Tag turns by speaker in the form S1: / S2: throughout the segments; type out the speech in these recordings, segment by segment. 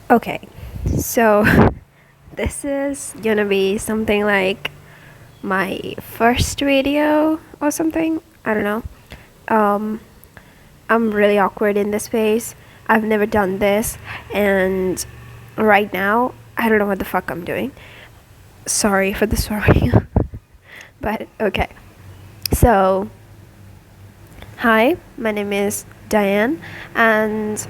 S1: Okay, so this is gonna be something like my first video or something. I don't know. Um, I'm really awkward in this phase. I've never done this, and right now, I don't know what the fuck I'm doing. Sorry for the swearing, but okay. So, hi, my name is Diane, and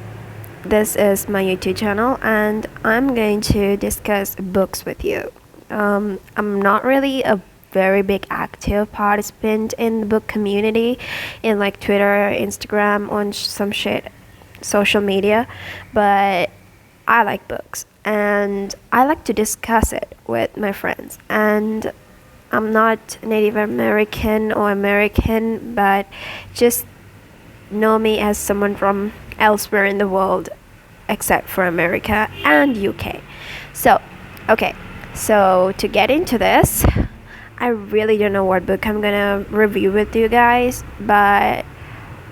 S1: this is my YouTube channel, and I'm going to discuss books with you. I'm not really a very big active participant in the book community in like Twitter, Instagram, on some shit, social media, but I like books and I like to discuss it with my friends. And I'm not Native American or American, but just know me as someone from elsewhere in the world except for America and UK. So, okay, so to get into this, I really don't know what book I'm gonna review with you guys, but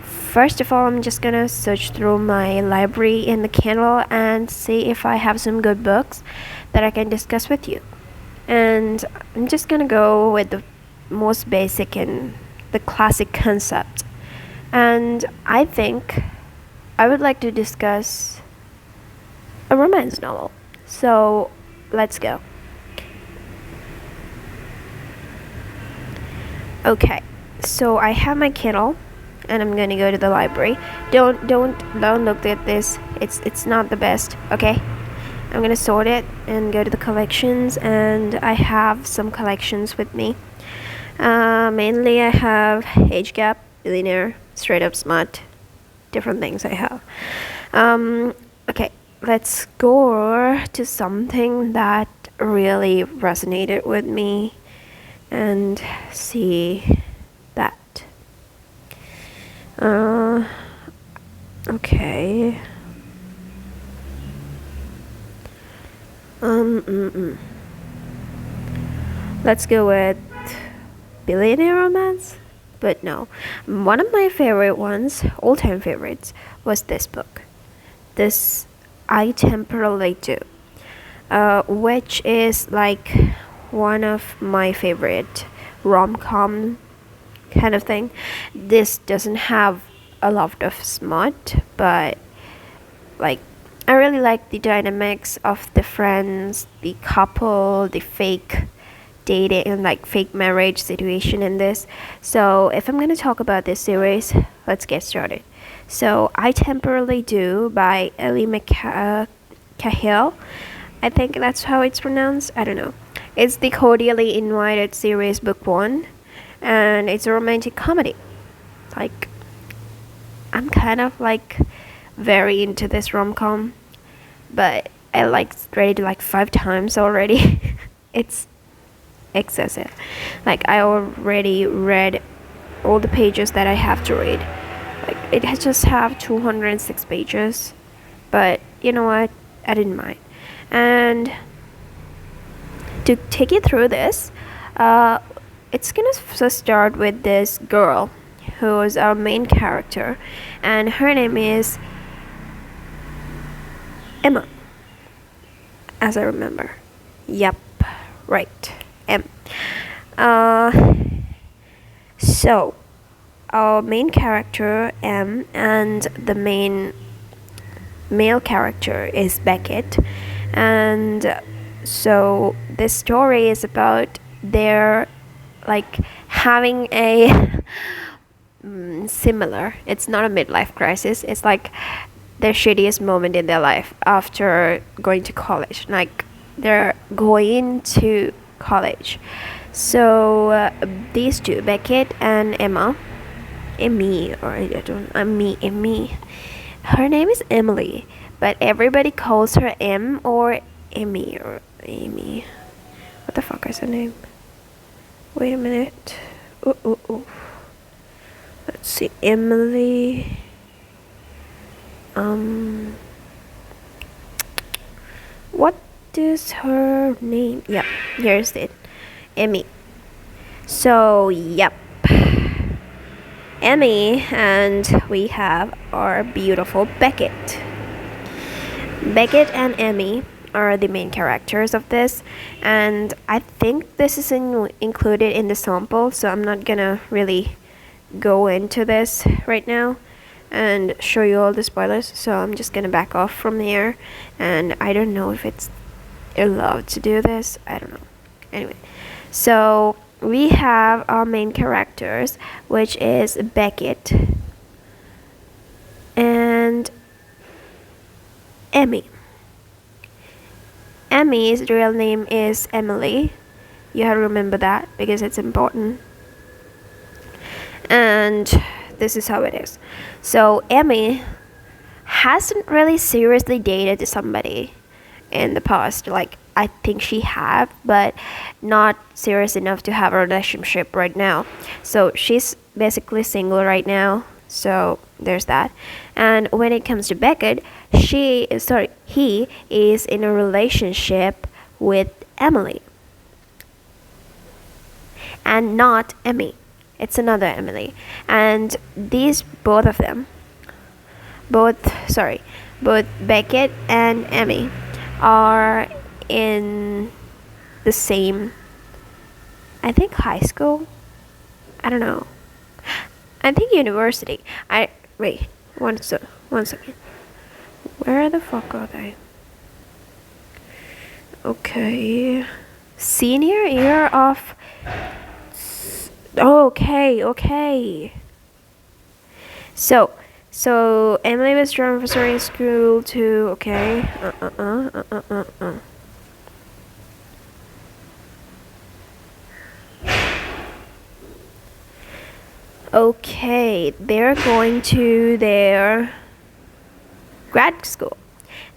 S1: first of all, I'm just gonna search through my library in the Kindle and see if I have some good books that I can discuss with you. And I'm just gonna go with the most basic and the classic concept. And I think I would like to discuss a romance novel. So let's go. Okay, so I have my Kindle and I'm gonna go to the library. Don't look at this. It's not the best, okay? I'm gonna sort it and go to the collections, and I have some collections with me. Mainly I have Age Gap, Billionaire, Straight Up Smut, different things I have. Okay, let's go to something that really resonated with me and see that. Okay. Let's go with Billionaire Romance. But no, one of my favorite ones, all-time favorites, was this book. This I temporarily do, which is like one of my favorite rom-com kind of thing. This doesn't have a lot of smut, but like I really like the dynamics of the friends, the couple, the fake dating and like fake marriage situation in this. So if I'm gonna talk about this series, let's get started. So I Temporarily Do by Ellie Cahill. I think that's how it's pronounced. I don't know. It's the Cordially Invited series, book one, and it's a romantic comedy. Like I'm kind of like very into this rom-com, but I like read it like 5 times already. It's excessive. Like I already read all the pages that I have to read. Like it has just have 206 pages, but you know what? I didn't mind. And to take you through this, it's gonna start with this girl who is our main character, and her name is Emma, as I remember. Yep, right. M. Uh, so our main character M and the main male character is Beckett, and so this story is about their like having a similar. It's not a midlife crisis. It's like their shittiest moment in their life after going to college. Like they're going to college. So these two, Beckett and Emmy, or I don't, Emmy. Her name is Emily, but everybody calls her M or Emmy or Amy. What the fuck is her name? Wait a minute. Ooh. Let's see, Emily. What is her name? Yep, here's it. Emmy. So, yep. Emmy, and we have our beautiful Beckett. Beckett and Emmy are the main characters of this, and I think this is included in the sample, so I'm not gonna really go into this right now and show you all the spoilers, so I'm just gonna back off from here. And I don't know if it's allowed to do this, I don't know. Anyway, so we have our main characters, which is Beckett and Emmy. Emmy's real name is Emily. You have to remember that because it's important. And this is how it is. So Emmy hasn't really seriously dated somebody in the past. Like, I think she have, but not serious enough to have a relationship right now. So she's basically single right now. So there's that. And when it comes to Beckett, he is in a relationship with Emily and not Emmy. It's another Emily. And these both Beckett and Emmy are in the same, I think, high school. I don't know. I think university. Wait, one second. Where the fuck are they? Okay. Senior year of. Okay. So Emily was transferring school to. Okay. Okay, they're going to their grad school.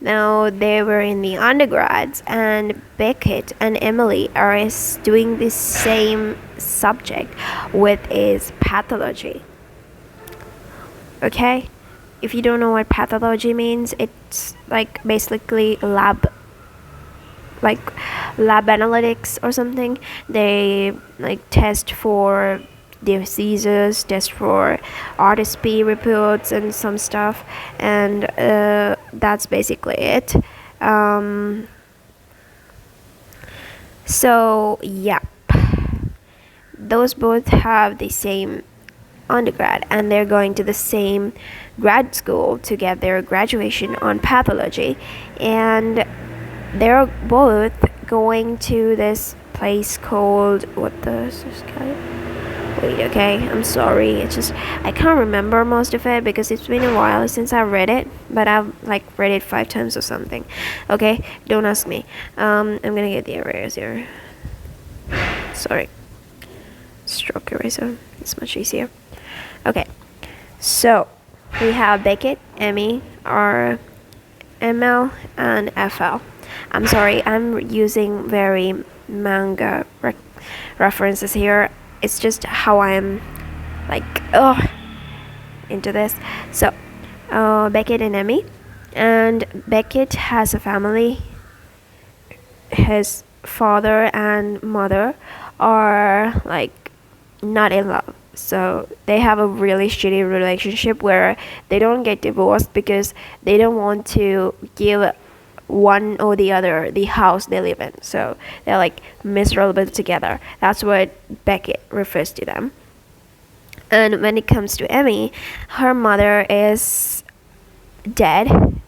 S1: Now they were in the undergrads, and Beckett and Emily are doing the same subject, with is pathology. Okay, if you don't know what pathology means, it's like basically lab analytics or something. They like test for diseases, test for RSP reports and some stuff, and that's basically it. So yeah, those both have the same undergrad, and they're going to the same grad school to get their graduation on pathology, and they're both going to this place called wait, okay, I'm sorry, it's just I can't remember most of it because it's been a while since I read it, but I've like read it 5 times or something. Okay, don't ask me. I'm gonna get the eraser. Sorry, stroke eraser, it's much easier. Okay, so we have Beckett, Emmy, R, ML, and FL. I'm sorry, I'm using very manga references here. It's just how I'm like into this. So Beckett and Emmy, and Beckett has a family. His father and mother are like not in love, so they have a really shitty relationship where they don't get divorced because they don't want to give one or the other the house they live in, so they're like miserable together. That's what Beckett refers to them. And when it comes to Emmy, her mother is dead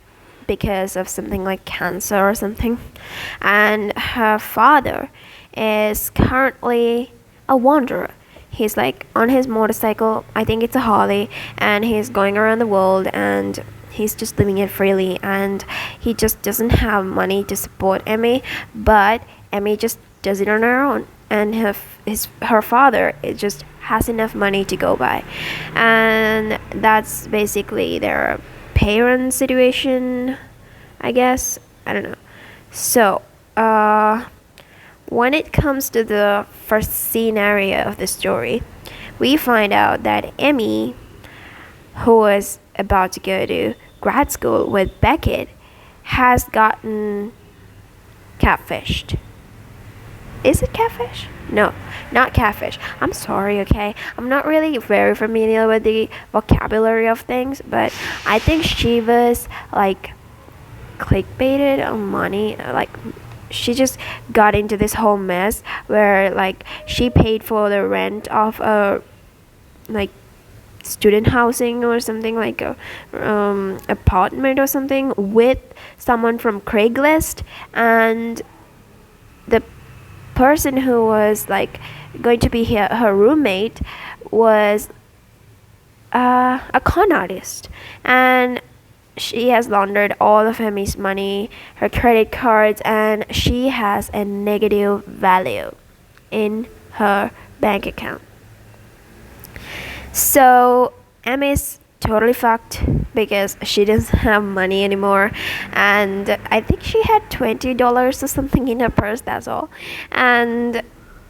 S1: because of something like cancer or something, and her father is currently a wanderer. He's like on his motorcycle, I think it's a Harley, and he's going around the world, and he's just living it freely, and he just doesn't have money to support Emmy, but Emmy just does it on her own, and her father, it just has enough money to go by, and that's basically their parent situation, I guess. I don't know. So when it comes to the first scenario of the story, we find out that Emmy, who was about to go to grad school with Beckett, has gotten catfished. Is it catfish? No, not catfish. I'm sorry, okay? I'm not really very familiar with the vocabulary of things, but I think she was like clickbaited on money. Like, she just got into this whole mess where like she paid for the rent of a like student housing or something, like a apartment or something, with someone from Craigslist, and the person who was like going to be her roommate was a con artist, and she has laundered all of Emmy's money, her credit cards, and she has a negative value in her bank account. So Emmy's totally fucked because she doesn't have money anymore, and I think she had $20 or something in her purse, that's all. And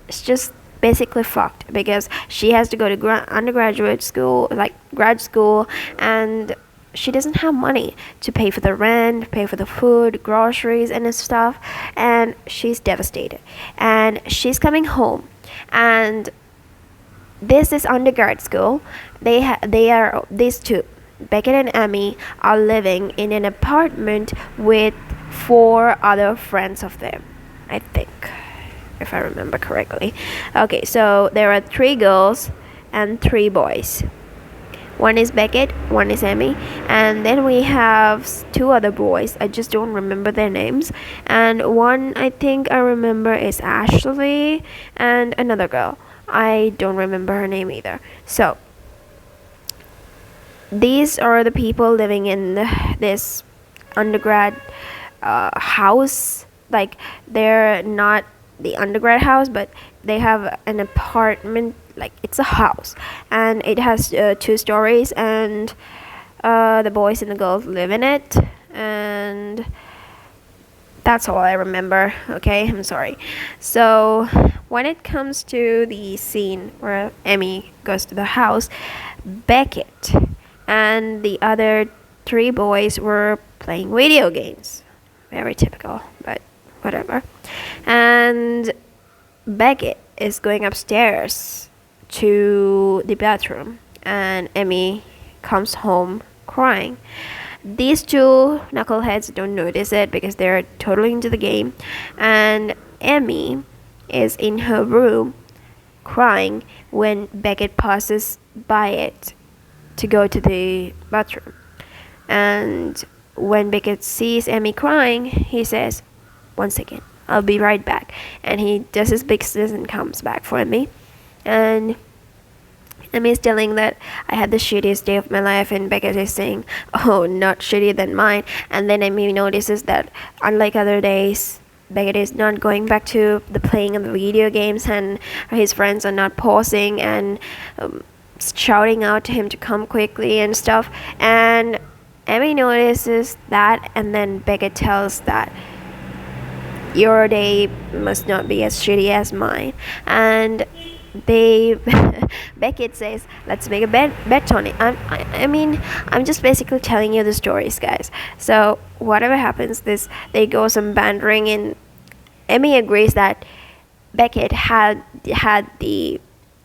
S1: it's just basically fucked because she has to go to undergraduate school, like grad school, and she doesn't have money to pay for the rent, pay for the food, groceries, and stuff, and she's devastated. And she's coming home, and this is undergrad school. These two, Beckett and Emmy, are living in an apartment with 4 other friends of them, I think, if I remember correctly. Okay, so there are 3 girls and 3 boys. One is Beckett, one is Emmy, and then we have 2 other boys. I just don't remember their names. And one I think I remember is Ashley, and another girl. I don't remember her name either. So these are the people living in this undergrad house. Like, they're not the undergrad house, but they have an apartment, like it's a house, and it has 2 stories, and the boys and the girls live in it, and that's all I remember. Okay, I'm sorry. So when it comes to the scene where Emmy goes to the house, Beckett and the other 3 boys were playing video games. Very typical, but whatever. And Beckett is going upstairs to the bathroom, and Emmy comes home crying. These 2 knuckleheads don't notice it because they're totally into the game, and Emmy is in her room crying when Beckett passes by it to go to the bathroom. And when Beckett sees Emmy crying, he says, "1 second, I'll be right back." And he does his business and comes back for Emmy. And Emmy is telling that I had the shittiest day of my life, and Beckett is saying, "Oh, not shittier than mine." And then Emmy notices that unlike other days, Beckett is not going back to the playing of the video games, and his friends are not pausing and shouting out to him to come quickly and stuff. And Emmy notices that, and then Beckett tells that your day must not be as shitty as mine. And Beckett says, "Let's make a bet on it." I mean, I'm just basically telling you the stories, guys. So whatever happens, they go some bantering, and Emmy agrees that Beckett had the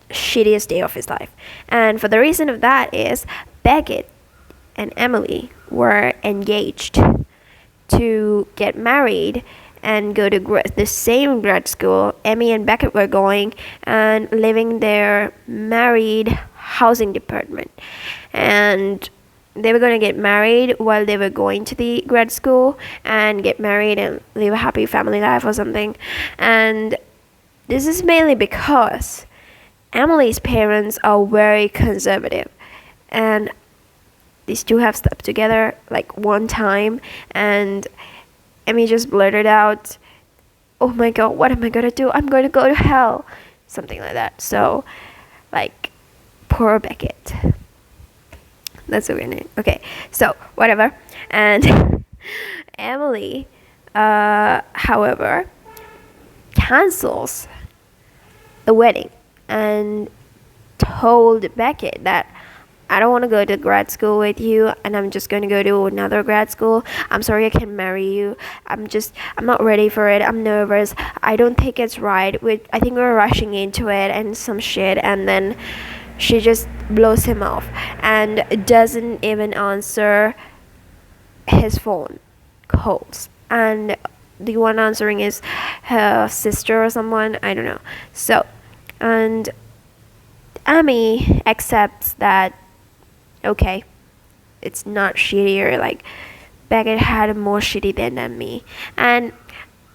S1: shittiest day of his life, and for the reason of that is Beckett and Emily were engaged to get married and go to the same grad school Emmy and Beckett were going, and living their married housing department. And they were going to get married while they were going to the grad school, and get married and live a happy family life or something. And this is mainly because Emily's parents are very conservative, and these 2 have slept together like one time, and Emmy just blurted out, "Oh my god, what am I gonna do? I'm going to go to hell." Something like that. So, like, poor Beckett. That's a weird name. Okay, so, whatever. And Emily, however, cancels the wedding and told Beckett that, "I don't want to go to grad school with you, and I'm just going to go to another grad school. I'm sorry I can't marry you. I'm not ready for it. I'm nervous. I don't think it's right. I think we're rushing into it," and some shit. And then she just blows him off and doesn't even answer his phone calls, and the one answering is her sister or someone, I don't know. So, and Amy accepts that, okay, it's not shitty, or like Beckett had more shitty than me. And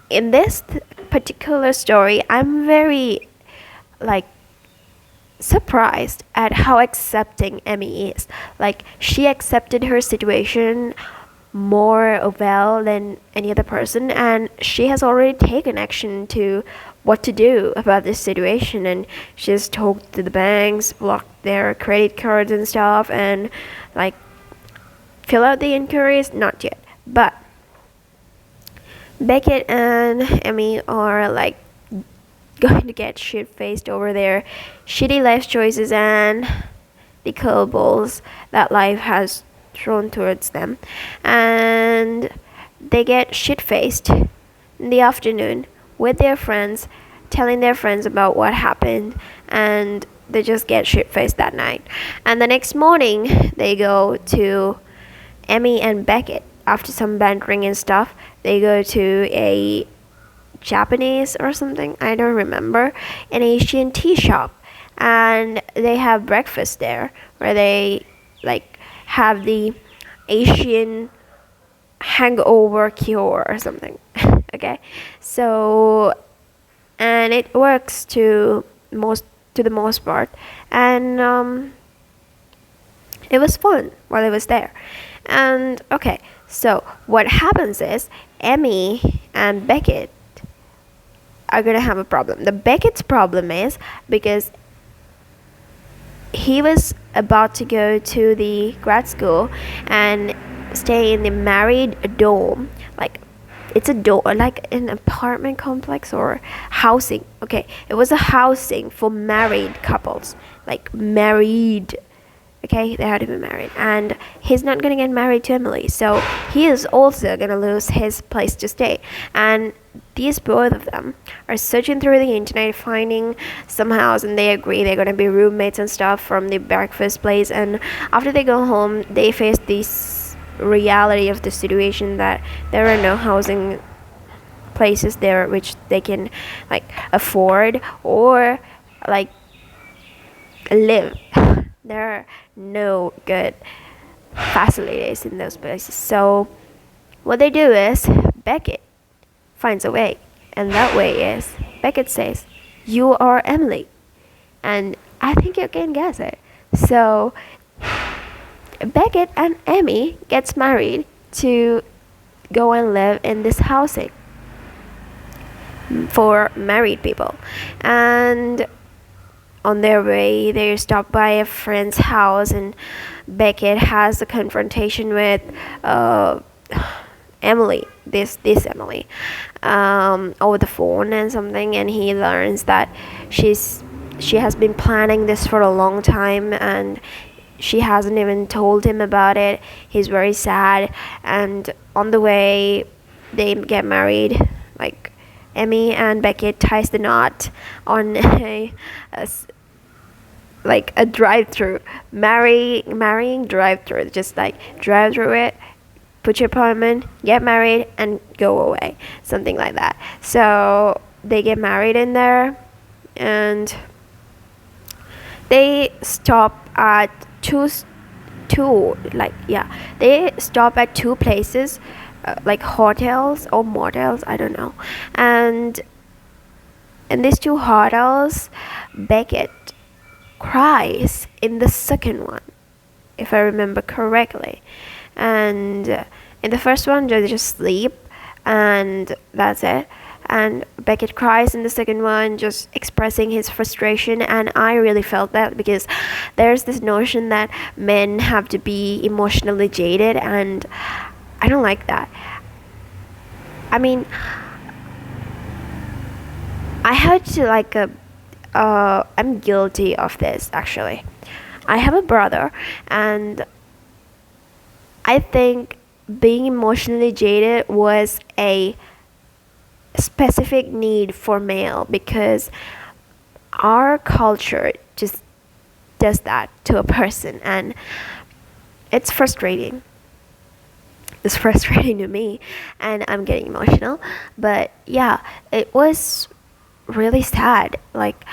S1: in this particular story, I'm very like surprised at how accepting Emmy is. Like, she accepted her situation more well than any other person, and she has already taken action to what to do about this situation, and she's talked to the banks, blocked their credit cards and stuff, and like fill out the inquiries. Not yet, but Beckett and Emmy are like going to get shit faced over their shitty life choices and the curveballs that life has thrown towards them. And they get shit faced in the afternoon with their friends, telling their friends about what happened, and they just get shit faced that night. And the next morning, they go to Emmy and Beckett. After some bantering and stuff, they go to a Japanese or something, I don't remember, an Asian tea shop, and they have breakfast there where they like have the Asian hangover cure or something. Okay, so, and it works to the most part, and it was fun while I was there. And okay, so what happens is Emmy and Beckett are gonna have a problem. The Beckett's problem is because he was about to go to the grad school and stay in the married dorm. Like, it's a dorm, like an apartment complex or housing. Okay, it was a housing for married couples, like married. Okay, they had to be married, and he's not gonna get married to Emily, so he is also gonna lose his place to stay. And these both of them are searching through the internet, finding some house, and they agree they're gonna be roommates and stuff from the breakfast place. And after they go home, they face this reality of the situation that there are no housing places there which they can like afford or like live. There are no good facilities in those places. So what they do is Beckett finds a way, and that way is Beckett says, "You are Emily," and I think you can guess it. So Beckett and Emmy gets married to go and live in this housing for married people, and on their way, they stop by a friend's house, and Beckett has a confrontation with Emily, this Emily, over the phone and something, and he learns that she has been planning this for a long time, and she hasn't even told him about it. He's very sad, and on the way, they get married. Like, Emmy and Beckett ties the knot on like a drive-through, marrying drive-through. Just like drive through it, put your appointment, get married, and go away, something like that. So they get married in there, and they stop at they stop at two places, like hotels or motels, I don't know. And in these two hotels, Beckett cries in the second one, if I remember correctly. And in the first one, they just sleep, and that's it. And Beckett cries in the second one, just expressing his frustration. And I really felt that, because there's this notion that men have to be emotionally jaded, and I don't like that. I mean, I had to like I'm guilty of this, actually. I have a brother, and I think being emotionally jaded was a specific need for male, because our culture just does that to a person, and it's frustrating. is frustrating to me, and I'm getting emotional. But yeah, it was really sad. Like,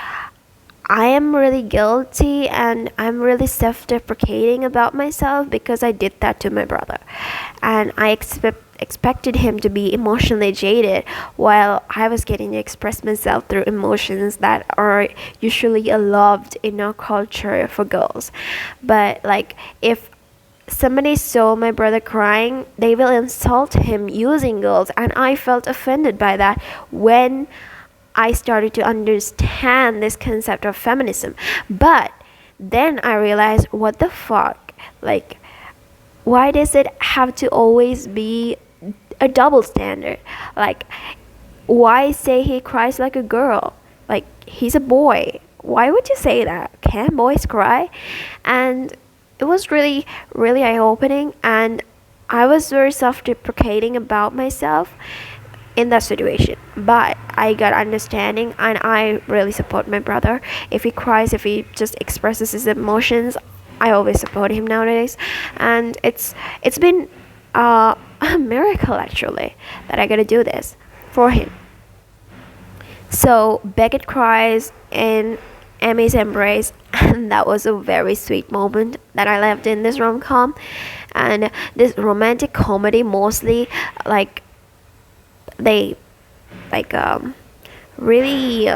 S1: I am really guilty and I'm really self deprecating about myself because I did that to my brother. And I expected him to be emotionally jaded while I was getting to express myself through emotions that are usually loved in our culture for girls. But, like, if somebody saw my brother crying, they will insult him using girls, and I felt offended by that when I started to understand this concept of feminism. But then I realized, what the fuck? Like, why does it have to always be a double standard? Like, why say he cries like a girl? Like, he's a boy. Why would you say that? Can boys cry? And it was really, really eye opening, and I was very self deprecating about myself in that situation. But I got understanding, and I really support my brother. If he cries, if he just expresses his emotions, I always support him nowadays. And it's been a miracle, actually, that I got to do this for him. So Beckett cries in Emmy's embrace, and that was a very sweet moment that I left in this rom-com. And this romantic comedy, mostly, like, they like really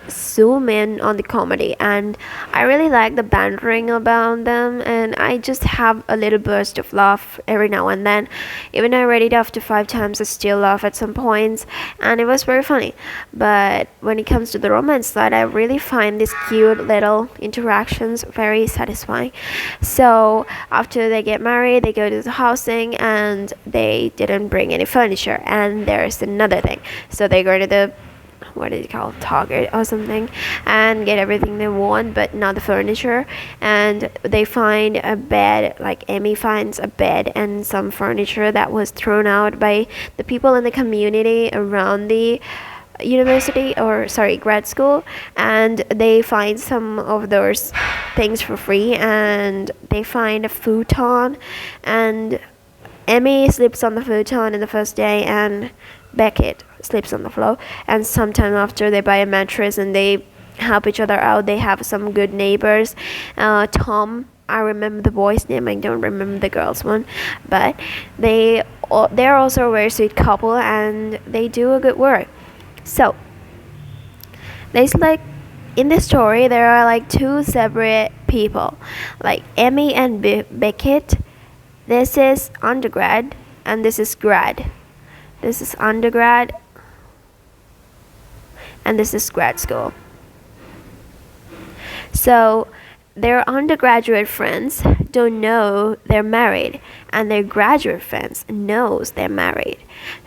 S1: zoom in on the comedy, and I really like the bantering about them, and I just have a little burst of laugh every now and then. Even I read it after 5 times, I still laugh at some points, and it was very funny. But when it comes to the romance side, I really find these cute little interactions very satisfying. So after they get married, they go to the housing, and they didn't bring any furniture, and there's another thing. So they go to the, what is it called, Target or something, and get everything they want, but not the furniture. And they find a bed, like Emmy finds a bed and some furniture that was thrown out by the people in the community around the university, or sorry, grad school. And they find some of those things for free, and they find a futon, and Emmy sleeps on the futon in the first day, and Beckett sleeps on the floor. And sometime after, they buy a mattress and they help each other out. They have some good neighbors. Tom, I remember the boy's name, I don't remember the girl's one, but they're also a very sweet couple, and they do a good work. So there's, like, in this story, there are like two separate people, like Emmy and Beckett. This is undergrad, and this is grad. This is undergrad, and this is grad school. So their undergraduate friends don't know they're married, and their graduate friends knows they're married.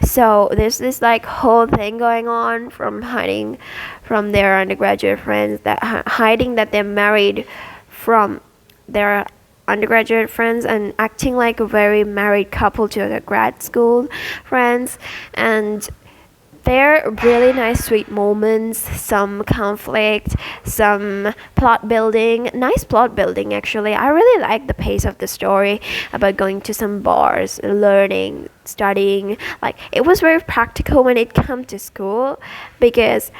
S1: So there's this, like, whole thing going on from hiding from their undergraduate friends, that hiding that they're married from their undergraduate friends, and acting like a very married couple to their grad school friends. And they're really nice, sweet moments, some conflict, some plot building, nice plot building, actually. I really like the pace of the story about going to some bars, learning, studying. Like, it was very practical when it came to school, because,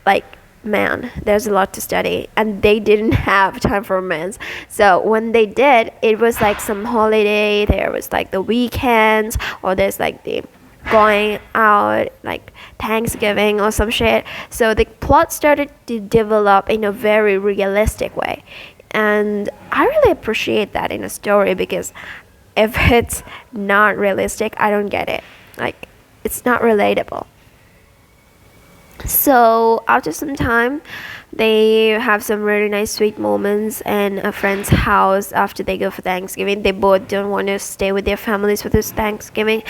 S1: like, man, there's a lot to study, and they didn't have time for romance. So when they did, it was like some holiday, there was like the weekends, or there's like the going out, like Thanksgiving or some shit. So the plot started to develop in a very realistic way, and I really appreciate that in a story, because if it's not realistic, I don't get it. Like, it's not relatable. So after some time, they have some really nice sweet moments in a friend's house after they go for Thanksgiving. They both don't want to stay with their families for this Thanksgiving,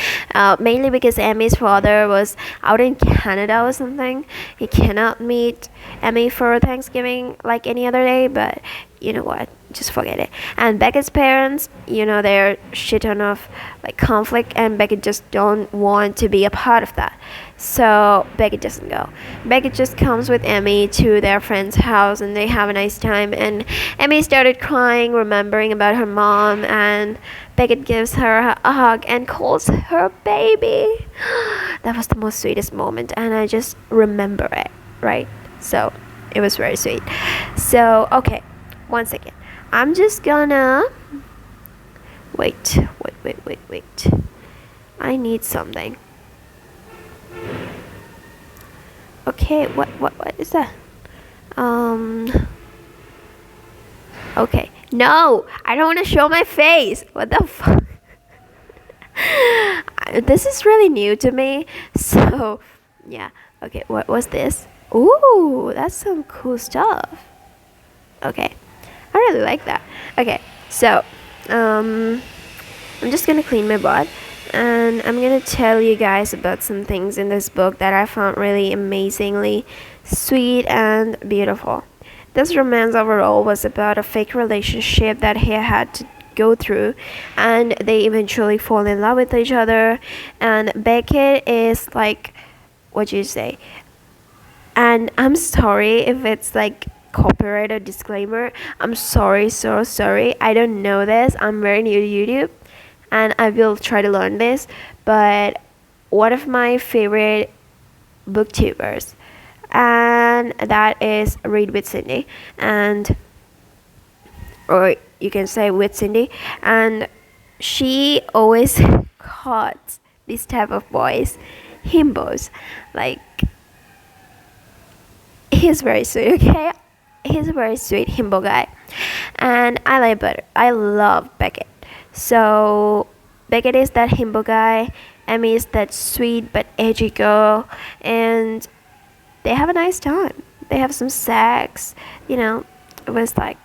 S1: mainly because Emmy's father was out in Canada or something. He cannot meet Emmy for Thanksgiving like any other day, but you know what? just forget it. And Beckett's parents, they're shit ton of like conflict, and Beckett just don't want to be a part of that. So Beckett doesn't go. Beckett just comes with Emmy to their friend's house, and they have a nice time. And Emmy started crying, remembering about her mom, and Beckett gives her a hug and calls her baby. That was the most sweetest moment, and I just remember it, right? So it was very sweet. So okay, once again, I'm just gonna wait. I need something. Okay, what is that? Okay. No, I don't want to show my face. What the fuck? This is really new to me. So, yeah. Okay, what was this? Ooh, that's some cool stuff. Okay. I really like that. Okay, so, I'm just gonna clean my butt, and I'm gonna tell you guys about some things in this book that I found really amazingly sweet and beautiful. This romance overall was about a fake relationship that he had to go through, and they eventually fall in love with each other. And Beckett is like, what you say? And I'm sorry if it's like copyright or disclaimer. I'm sorry, so sorry. I don't know this. I'm very new to YouTube, and I will try to learn this. But one of my favorite booktubers, and that is Read with Cindy, and or you can say with Cindy, and she always caught this type of boys himbos. Like, he's very sweet, okay? He's a very sweet himbo guy, and I love Beckett. So Beckett is that himbo guy, Emmy is that sweet but edgy girl, and they have a nice time. They have some sex, it was like,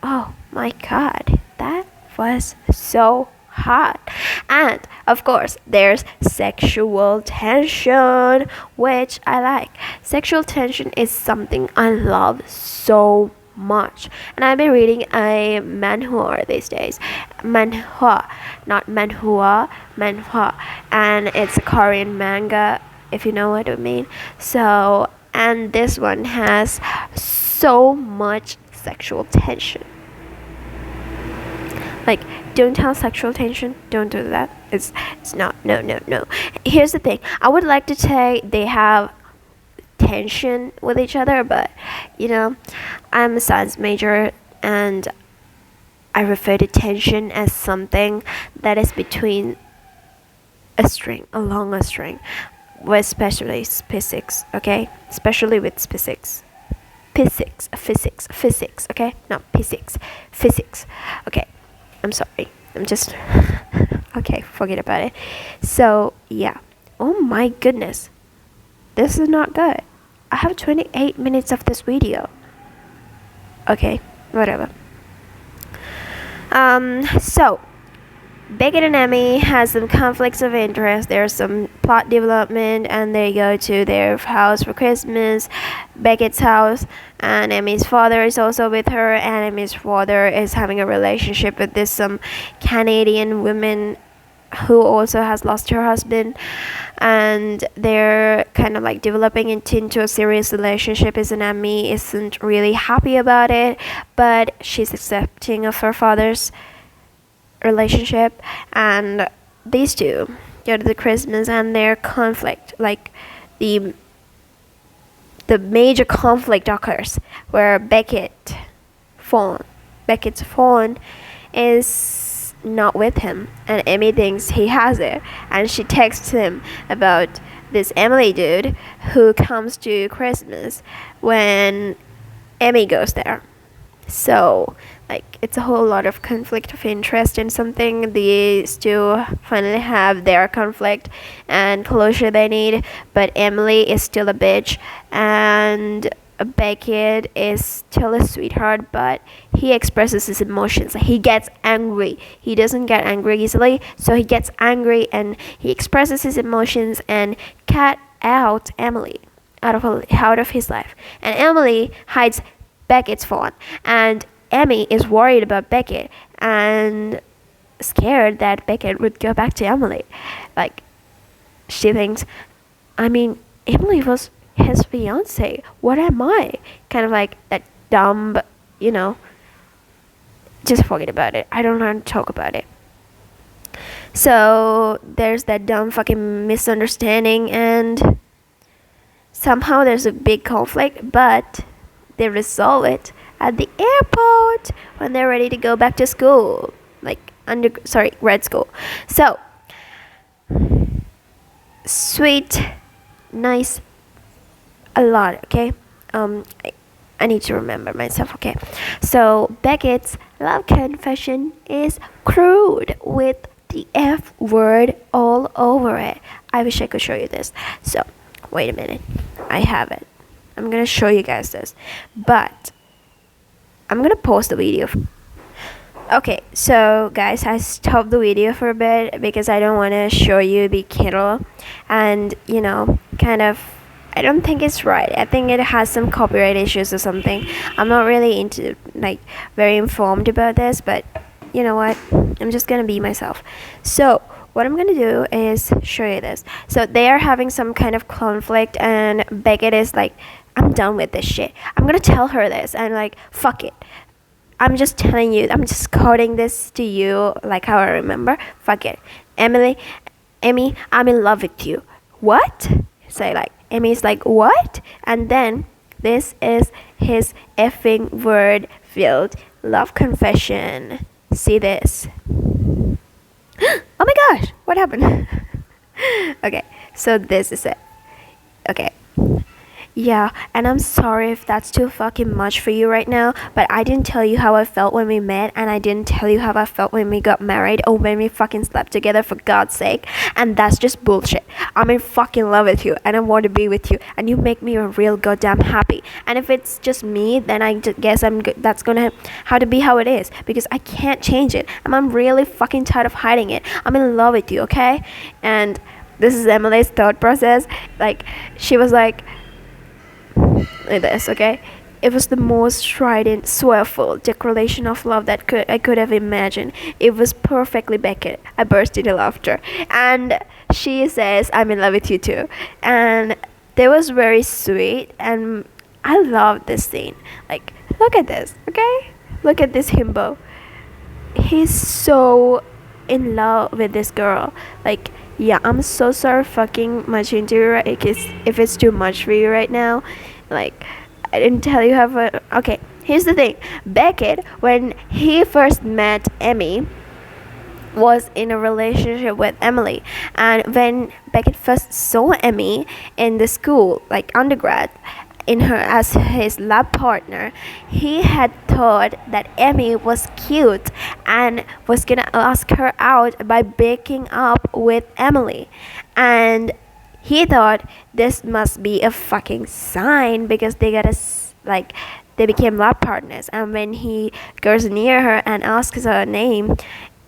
S1: oh my god, that was so hot. And of course, there's sexual tension, which I like. Sexual tension is something I love so much, and I've been reading a manhwa these days. Manhwa, not manhua, manhwa, and it's a Korean manga, if you know what I mean. So, and this one has so much sexual tension. Like, don't have sexual tension, don't do that. It's not, no. Here's the thing, I would like to say they have tension with each other, but I'm a science major, and I refer to tension as something that is between a long string, with especially physics, okay? Especially with physics, okay? Not physics, okay? I'm sorry, I'm just okay, forget about it. So yeah, oh my goodness, this is not good. I have 28 minutes of this video. Okay, whatever. So Beckett and Emmy has some conflicts of interest. There's some plot development, and they go to their house for Christmas, Beckett's house, and Emmy's father is also with her, and Emmy's father is having a relationship with this some Canadian woman who also has lost her husband, and they're kind of like developing into a serious relationship. And Emmy isn't really happy about it, but she's accepting of her father's relationship. And these two go to the Christmas, and their conflict, like the major conflict occurs where Beckett's phone is not with him, and Emmy thinks he has it, and she texts him about this Emily dude who comes to Christmas when Emmy goes there. So like, it's a whole lot of conflict of interest in something. These two finally have their conflict and closure they need, but Emily is still a bitch, and Beckett is still a sweetheart, but he expresses his emotions. He gets angry. He doesn't get angry easily, so he gets angry and he expresses his emotions and cut out Emily out of his life. And Emily hides Beckett's phone, and Emmy is worried about Beckett and scared that Beckett would go back to Emily. Like, she thinks, I mean, Emily was his fiance. What am I? Kind of like that dumb, you know, just forget about it. I don't want to talk about it. So there's that dumb fucking misunderstanding, and somehow there's a big conflict, but they resolve it at the airport when they're ready to go back to school, like grad school. So sweet, nice, a lot. Okay, I need to remember myself. Okay, so Beckett's love confession is crude with the F word all over it. I wish I could show you this. So wait a minute, I have it. I'm gonna show you guys this, but I'm gonna post the video. Okay, so guys, I stopped the video for a bit because I don't want to show you the kettle, and kind of, I don't think it's right. I think it has some copyright issues or something. I'm not really into, like, very informed about this, but you know what, I'm just gonna be myself. So what I'm gonna do is show you this. So they are having some kind of conflict, and Beckett is like, I'm done with this shit. I'm gonna tell her this, and like, fuck it, I'm just telling you, I'm just quoting this to you like how I remember. Fuck it. Emmy, I'm in love with you. What? Say like, Emmy's like, what? And then this is his effing word filled love confession. See this. Oh my gosh, what happened? Okay, so this is it. Okay. Yeah, and I'm sorry if that's too fucking much for you right now, but I didn't tell you how I felt when we met, and I didn't tell you how I felt when we got married, or when we fucking slept together, for God's sake. And that's just bullshit. I'm in fucking love with you, and I want to be with you, and you make me a real goddamn happy. And if it's just me, then I guess that's gonna have to be how it is, because I can't change it, and I'm really fucking tired of hiding it. I'm in love with you, okay? And this is Emily's thought process. Like, she was like this, okay? It was the most strident, swearful declaration of love that I could have imagined. It was perfectly Beckett. I burst into laughter, and she says, I'm in love with you too. And that was very sweet, and I love this scene. Like, look at this, okay? Look at this himbo. He's so in love with this girl. Like, yeah, I'm so sorry fucking much into you, right? If it's too much for you right now. Like, I didn't tell you how. Okay, here's the thing. Beckett, when he first met Emmy, was in a relationship with Emily, and when Beckett first saw Emmy in the school, like undergrad, in her as his lab partner, he had thought that Emmy was cute and was gonna ask her out by breaking up with Emily, and he thought this must be a fucking sign because they became lab partners. And when he goes near her and asks her name,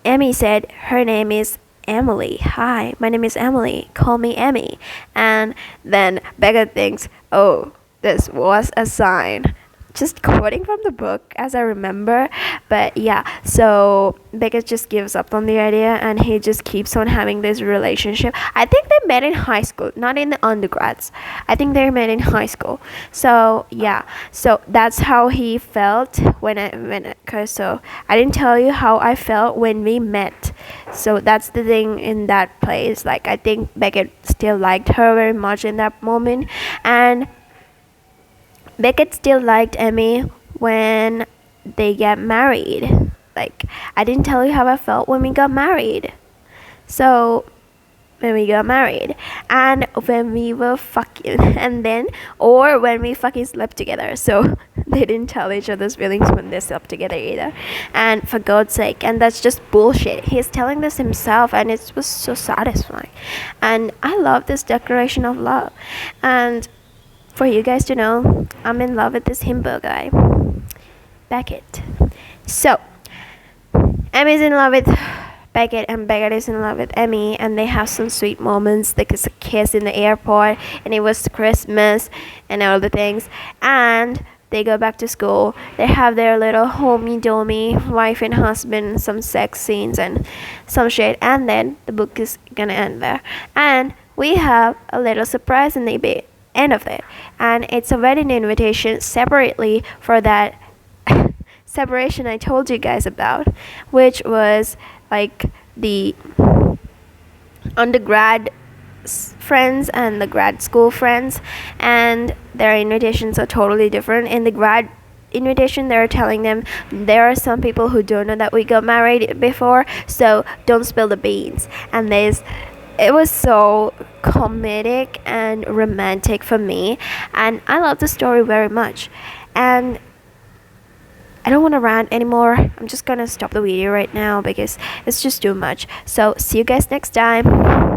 S1: Emmy said her name is Emily. Hi, my name is Emily. Call me Emmy. And then Becca thinks, oh, this was a sign. Just quoting from the book as I remember. But yeah, so Beckett just gives up on the idea, and he just keeps on having this relationship. I think they met in high school, not in the undergrads. I think they met in high school. So yeah, so that's how he felt so I didn't tell you how I felt when we met. So that's the thing in that place. Like, I think Beckett still liked her very much in that moment, and Beckett still liked Emmy when they get married. Like, I didn't tell you how I felt when we got married. So, when we got married, and when we were fucking, or when we fucking slept together. So, they didn't tell each other's feelings when they slept together either. And for God's sake, and that's just bullshit. He's telling this himself, and it was so satisfying. And I love this declaration of love. And for you guys to know, I'm in love with this himbo guy, Beckett. So, Emmy's in love with Beckett, and Beckett is in love with Emmy, and they have some sweet moments, like a kiss in the airport, and it was Christmas, and all the things. And they go back to school, they have their little homey domy wife and husband, some sex scenes and some shit, and then the book is gonna end there. And we have a little surprise in the end of it, and it's a wedding invitation separately for that separation I told you guys about, which was like the undergrad friends and the grad school friends, and their invitations are totally different. In the grad invitation, they're telling them there are some people who don't know that we got married before, so don't spill the beans. And it was so comedic and romantic for me, and I love the story very much. And I don't want to rant anymore. I'm just gonna stop the video right now because it's just too much. So see you guys next time.